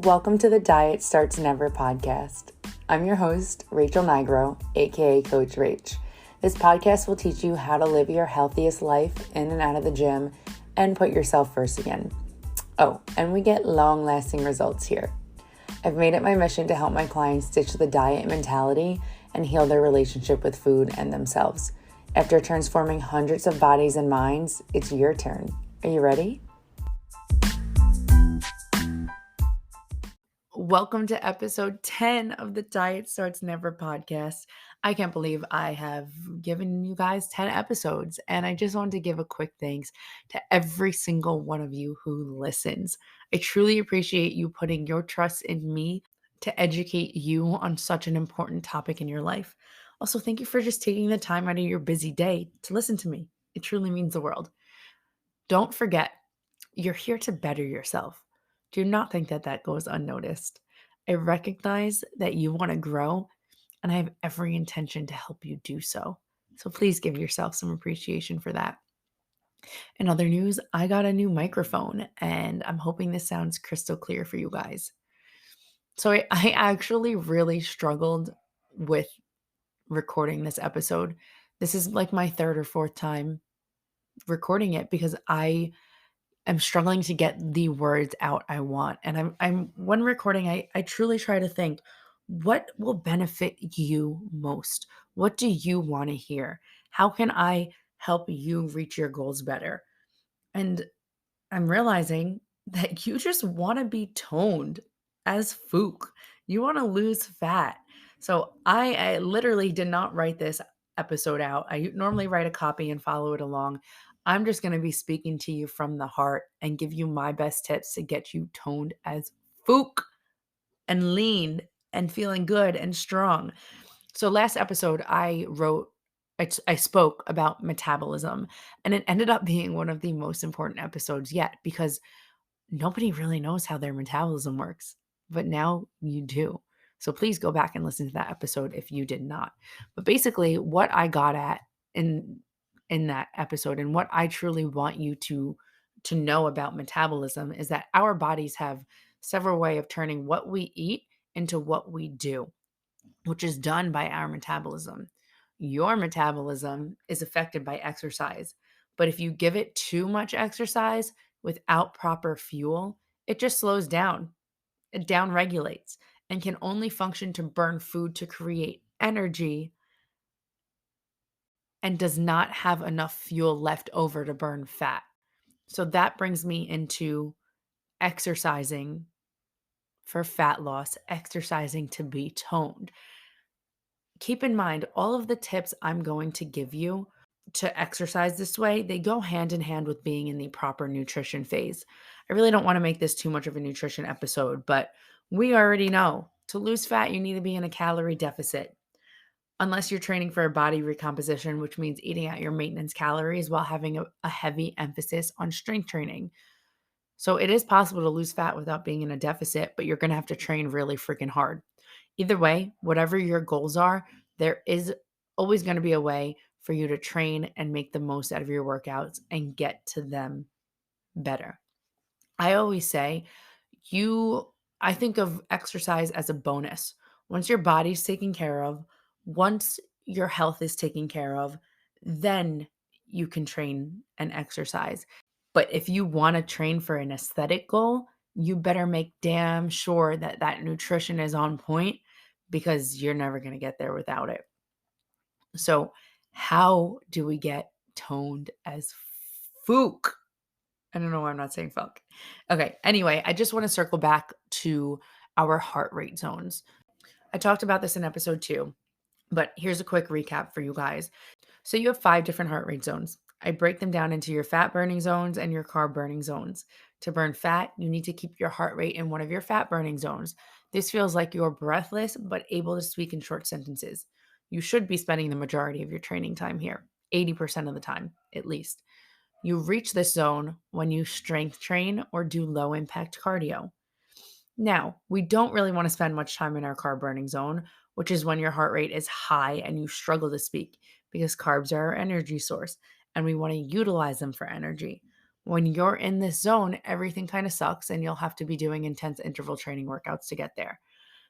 Welcome to the Diet Starts Never podcast. I'm your host, Rachel Nigro, aka Coach Rach. This podcast will teach you how to live your healthiest life in and out of the gym and put yourself first again. Oh, and we get long-lasting results here. I've made it my mission to help my clients ditch the diet mentality and heal their relationship with food and themselves. After transforming hundreds of bodies and minds, it's your turn. Are you ready? Welcome to episode 10 of the Diet Starts Never podcast. I can't believe I have given you guys 10 episodes, and I just wanted to give a quick thanks to every single one of you who listens. I truly appreciate you putting your trust in me to educate you on such an important topic in your life. Also, thank you for just taking the time out of your busy day to listen to me. It truly means the world. Don't forget, you're here to better yourself. Do not think that that goes unnoticed. I recognize that you want to grow, and I have every intention to help you do so. So please give yourself some appreciation for that. In other news, I got a new microphone, and I'm hoping this sounds crystal clear for you guys. So I actually really struggled with recording this episode. This is like my third or fourth time recording it because I'm struggling to get the words out I want. And I'm when recording, I truly try to think, what will benefit you most? What do you want to hear? How can I help you reach your goals better? And I'm realizing that you just want to be toned as Fook. You want to lose fat. So I literally did not write this episode out. I normally write a copy and follow it along. I'm just going to be speaking to you from the heart and give you my best tips to get you toned as Fook and lean and feeling good and strong. So last episode, I spoke about metabolism, and it ended up being one of the most important episodes yet because nobody really knows how their metabolism works, but now you do. So please go back and listen to that episode if you did not. But basically, what I got at in that episode and what I truly want you to know about metabolism is that our bodies have several ways of turning what we eat into what we do, which is done by our metabolism. Your metabolism is affected by exercise, but if you give it too much exercise without proper fuel, it just slows down. It downregulates and can only function to burn food to create energy and does not have enough fuel left over to burn fat. So that brings me into exercising for fat loss, exercising to be toned. Keep in mind, all of the tips I'm going to give you to exercise this way, they go hand in hand with being in the proper nutrition phase. I really don't want to make this too much of a nutrition episode, but we already know to lose fat, you need to be in a calorie deficit. Unless you're training for a body recomposition, which means eating at your maintenance calories while having a heavy emphasis on strength training. So it is possible to lose fat without being in a deficit, but you're going to have to train really freaking hard. Either way, whatever your goals are, there is always going to be a way for you to train and make the most out of your workouts and get to them better. I always say, I think of exercise as a bonus. Once your body's taken care of, once your health is taken care of, then you can train and exercise. But if you want to train for an aesthetic goal, you better make damn sure that that nutrition is on point because you're never going to get there without it. So, how do we get toned as Fook? I don't know why I'm not saying fuck. Okay, anyway, I just want to circle back to our heart rate zones. I talked about this in episode 2, but here's a quick recap for you guys. So you have 5 different heart rate zones. I break them down into your fat burning zones and your carb burning zones. To burn fat, you need to keep your heart rate in one of your fat burning zones. This feels like you're breathless but able to speak in short sentences. You should be spending the majority of your training time here, 80% of the time, at least. You reach this zone when you strength train or do low impact cardio. Now, we don't really want to spend much time in our carb burning zone, which is when your heart rate is high and you struggle to speak because carbs are our energy source and we want to utilize them for energy. When you're in this zone, everything kind of sucks and you'll have to be doing intense interval training workouts to get there.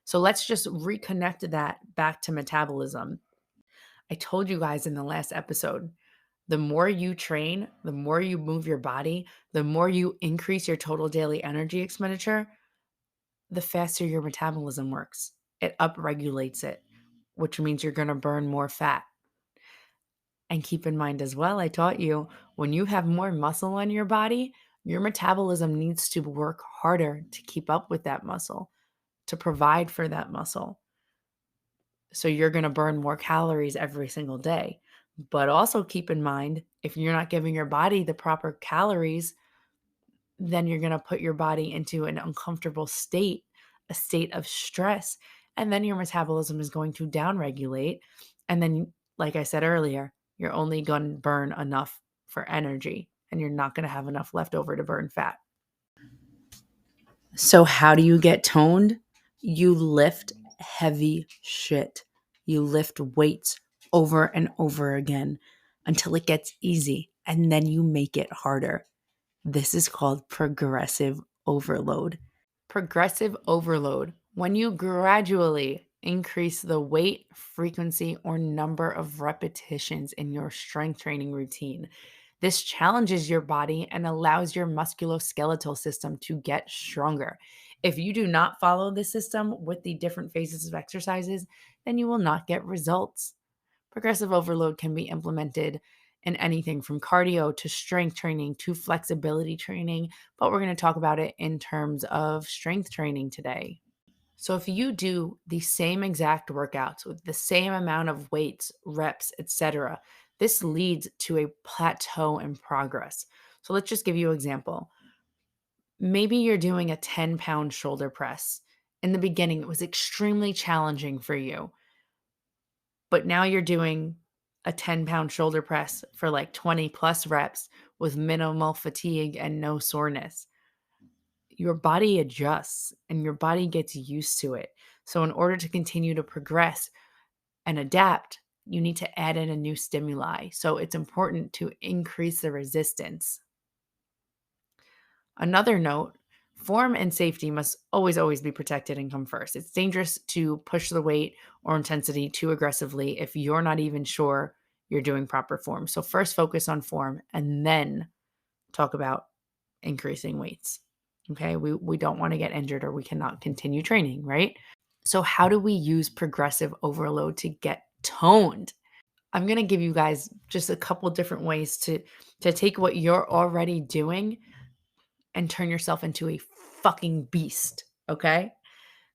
So let's just reconnect that back to metabolism. I told you guys in the last episode, the more you train, the more you move your body, the more you increase your total daily energy expenditure, the faster your metabolism works. It upregulates it, which means you're going to burn more fat. And keep in mind as well, I taught you when you have more muscle on your body, your metabolism needs to work harder to keep up with that muscle, to provide for that muscle. So you're going to burn more calories every single day. But also keep in mind, if you're not giving your body the proper calories, then you're going to put your body into an uncomfortable state, a state of stress. And then your metabolism is going to downregulate. And then, like I said earlier, you're only going to burn enough for energy and you're not going to have enough left over to burn fat. So, how do you get toned? You lift heavy shit. You lift weights over and over again until it gets easy, and then you make it harder. This is called progressive overload. Progressive overload, when you gradually increase the weight, frequency, or number of repetitions in your strength training routine. This challenges your body and allows your musculoskeletal system to get stronger. If you do not follow this system with the different phases of exercises, then you will not get results. Progressive overload can be implemented in anything from cardio to strength training to flexibility training, but we're going to talk about it in terms of strength training today. So if you do the same exact workouts with the same amount of weights, reps, etc., this leads to a plateau in progress. So let's just give you an example. Maybe you're doing a 10-pound shoulder press. In the beginning, it was extremely challenging for you, but now you're doing a 10-pound shoulder press for like 20 plus reps with minimal fatigue and no soreness. Your body adjusts and your body gets used to it. So, in order to continue to progress and adapt, you need to add in a new stimuli. So, it's important to increase the resistance. Another note, form and safety must always be protected and come first. It's dangerous to push the weight or intensity too aggressively if you're not even sure you're doing proper form. So, first focus on form and then talk about increasing weights. Okay, we don't want to get injured or we cannot continue training, right? So, how do we use progressive overload to get toned? I'm going to give you guys just a couple different ways to take what you're already doing and turn yourself into a fucking beast, okay?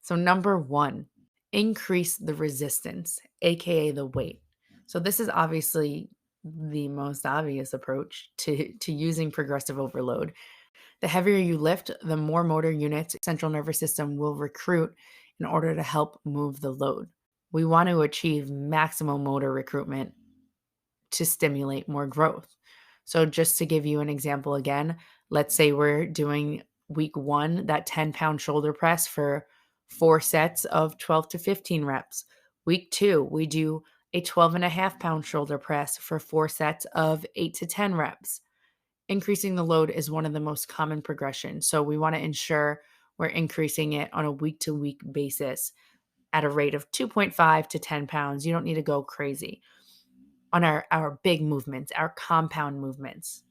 So, number 1, increase the resistance, aka the weight. So, this is obviously the most obvious approach to using progressive overload. The heavier you lift, the more motor units central nervous system will recruit in order to help move the load. We want to achieve maximum motor recruitment to stimulate more growth. So just to give you an example again, let's say we're doing week 1, that 10-pound shoulder press for 4 sets of 12 to 15 reps. Week 2, we do a 12.5-pound shoulder press for 4 sets of 8 to 10 reps. Increasing the load is one of the most common progressions. So we want to ensure we're increasing it on a week-to-week basis at a rate of 2.5 to 10 pounds. You don't need to go crazy on our big movements, our compound movements.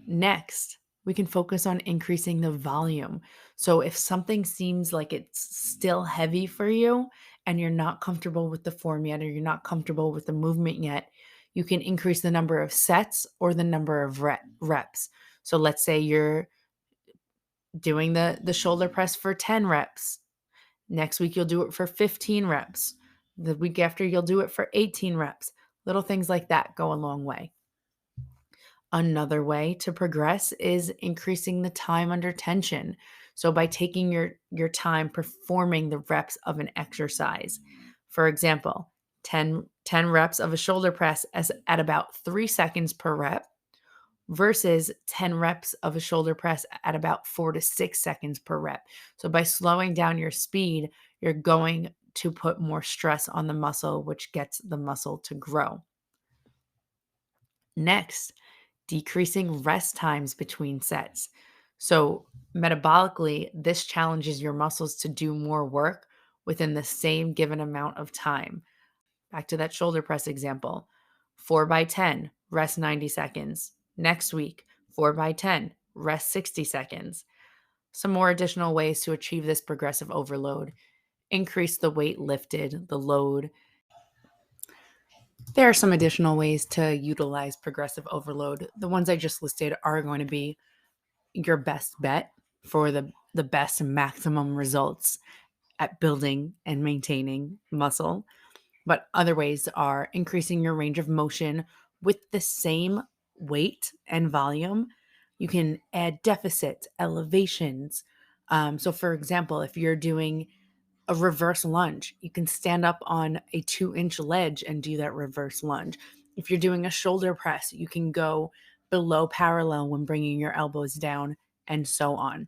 Next, we can focus on increasing the volume. So if something seems like it's still heavy for you and you're not comfortable with the form yet or you're not comfortable with the movement yet, you can increase the number of sets or the number of reps. So let's say you're doing the shoulder press for 10 reps. Next week, you'll do it for 15 reps. The week after, you'll do it for 18 reps. Little things like that go a long way. Another way to progress is increasing the time under tension. So by taking your time performing the reps of an exercise. For example, 10 reps of a shoulder press at about 3 seconds per rep versus 10 reps of a shoulder press at about 4 to 6 seconds per rep. So by slowing down your speed, you're going to put more stress on the muscle, which gets the muscle to grow. Next, decreasing rest times between sets. So, metabolically, this challenges your muscles to do more work within the same given amount of time. Back to that shoulder press example 4 by 10, rest 90 seconds. Next week, 4 by 10, rest 60 seconds. Some more additional ways to achieve this progressive overload: increase the weight lifted, the load. There are some additional ways to utilize progressive overload. The ones I just listed are going to be your best bet for the best maximum results at building and maintaining muscle. But other ways are increasing your range of motion with the same weight and volume. You can add deficits, elevations. So, for example, if you're doing a reverse lunge, you can stand up on a 2-inch ledge and do that reverse lunge. If you're doing a shoulder press, you can go below parallel when bringing your elbows down, and so on.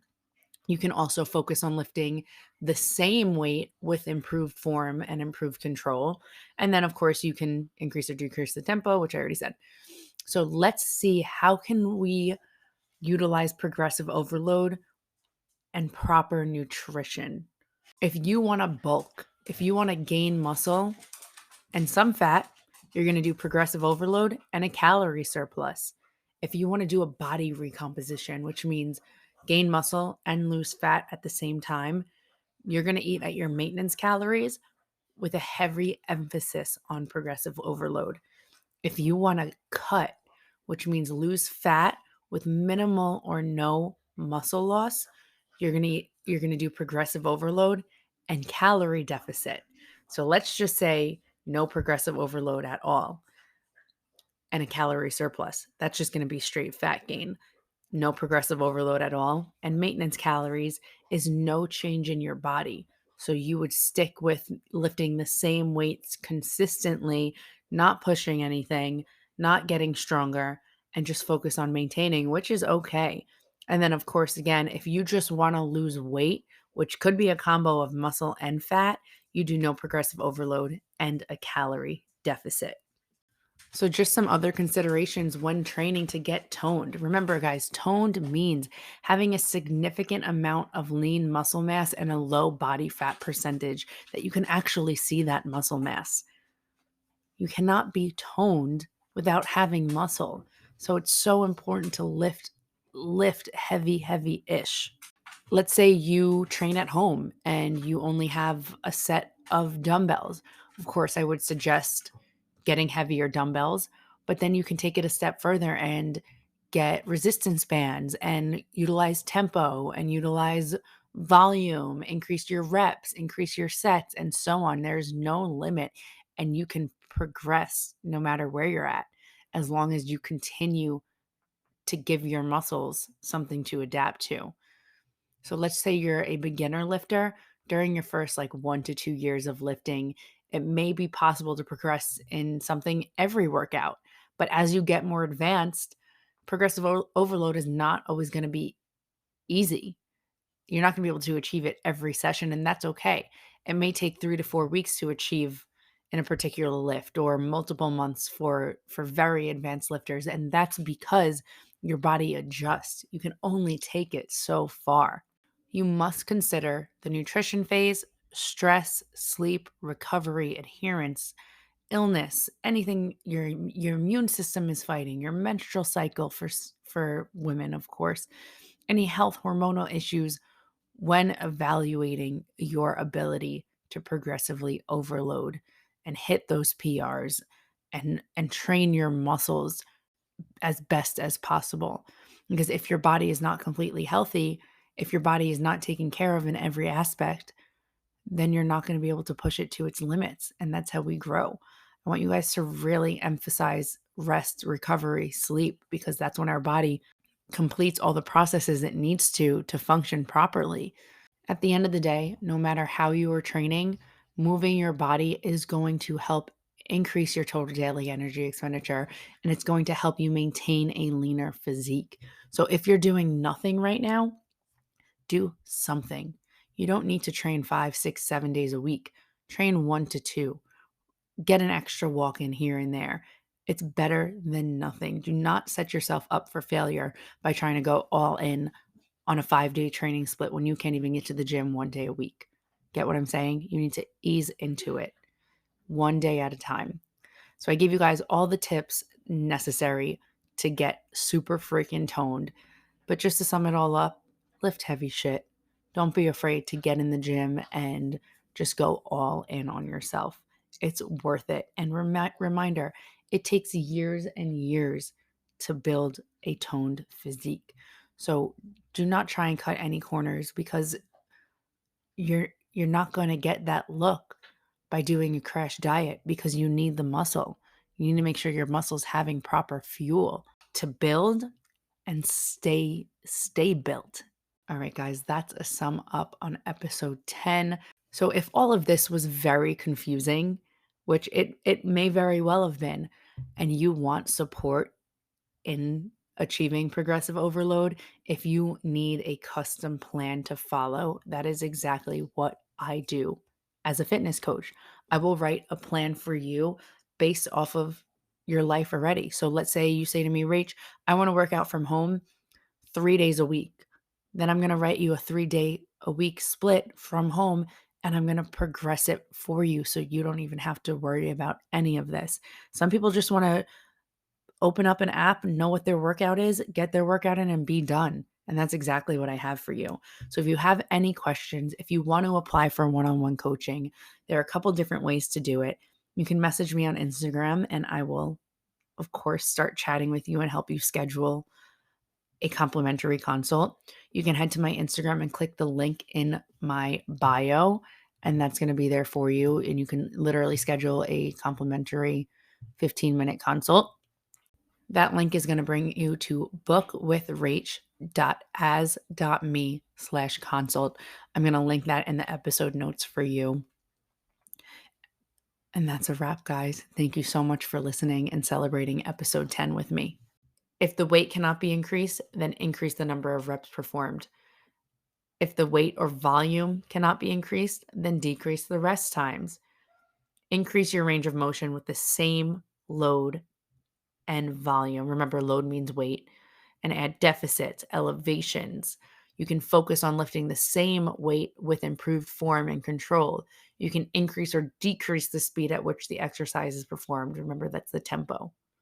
You can also focus on lifting the same weight with improved form and improved control. And then, of course, you can increase or decrease the tempo, which I already said. So let's see, how can we utilize progressive overload and proper nutrition? If you want to bulk, if you want to gain muscle and some fat, you're going to do progressive overload and a calorie surplus. If you want to do a body recomposition, which means gain muscle and lose fat at the same time, you're going to eat at your maintenance calories with a heavy emphasis on progressive overload. If you want to cut, which means lose fat with minimal or no muscle loss, you're going to do progressive overload and calorie deficit. So let's just say no progressive overload at all and a calorie surplus. That's just going to be straight fat gain. No progressive overload at all, and maintenance calories is no change in your body. So you would stick with lifting the same weights consistently, not pushing anything, not getting stronger, and just focus on maintaining, which is okay. And then, of course, again, if you just want to lose weight, which could be a combo of muscle and fat, you do no progressive overload and a calorie deficit. So, just some other considerations when training to get toned. Remember, guys, toned means having a significant amount of lean muscle mass and a low body fat percentage that you can actually see that muscle mass. You cannot be toned without having muscle. So, it's so important to lift heavy-ish. Let's say you train at home and you only have a set of dumbbells. Of course, I would suggest getting heavier dumbbells, but then you can take it a step further and get resistance bands and utilize tempo and utilize volume, increase your reps, increase your sets, and so on. There's no limit, and you can progress no matter where you're at as long as you continue to give your muscles something to adapt to. So let's say you're a beginner lifter. During your first like 1 to 2 years of lifting, it may be possible to progress in something every workout. But as you get more advanced, progressive overload is not always going to be easy. You're not going to be able to achieve it every session, and that's okay. It may take 3 to 4 weeks to achieve in a particular lift, or multiple months for very advanced lifters, and that's because your body adjusts. You can only take it so far. You must consider the nutrition phase, stress, sleep, recovery, adherence, illness, anything your immune system is fighting, your menstrual cycle for women, of course, any health hormonal issues when evaluating your ability to progressively overload and hit those PRs and train your muscles as best as possible. Because if your body is not completely healthy, if your body is not taken care of in every aspect, then you're not going to be able to push it to its limits. And that's how we grow. I want you guys to really emphasize rest, recovery, sleep, because that's when our body completes all the processes it needs to function properly. At the end of the day, no matter how you are training, moving your body is going to help increase your total daily energy expenditure, and it's going to help you maintain a leaner physique. So if you're doing nothing right now, do something. You don't need to train 5, 6, 7 days a week. Train 1 to 2. Get an extra walk in here and there. It's better than nothing. Do not set yourself up for failure by trying to go all in on a 5-day training split when you can't even get to the gym 1 day a week. Get what I'm saying? You need to ease into it 1 day at a time. So I gave you guys all the tips necessary to get super freaking toned. But just to sum it all up, lift heavy shit. Don't be afraid to get in the gym and just go all in on yourself. It's worth it. And reminder, it takes years and years to build a toned physique. So do not try and cut any corners, because you're not going to get that look by doing a crash diet, because you need the muscle. You need to make sure your muscle's having proper fuel to build and stay built. All right, guys, that's a sum up on episode 10. So if all of this was very confusing, which it may very well have been, and you want support in achieving progressive overload, if you need a custom plan to follow, that is exactly what I do as a fitness coach. I will write a plan for you based off of your life already. So let's say you say to me, Rach, I want to work out from home 3 days a week. Then I'm going to write you a 3-day a week split from home, and I'm going to progress it for you so you don't even have to worry about any of this. Some people just want to open up an app, know what their workout is, get their workout in, and be done. And that's exactly what I have for you. So if you have any questions, if you want to apply for one-on-one coaching, there are a couple different ways to do it. You can message me on Instagram, and I will, of course, start chatting with you and help you schedule a complimentary consult. You can head to my Instagram and click the link in my bio, and that's going to be there for you. And you can literally schedule a complimentary 15-minute consult. That link is going to bring you to bookwithrach.as.me/consult. I'm going to link that in the episode notes for you. And that's a wrap, guys. Thank you so much for listening and celebrating episode 10 with me. If the weight cannot be increased, then increase the number of reps performed. If the weight or volume cannot be increased, then decrease the rest times. Increase your range of motion with the same load and volume. Remember, load means weight. And add deficits, elevations. You can focus on lifting the same weight with improved form and control. You can increase or decrease the speed at which the exercise is performed. Remember, that's the tempo.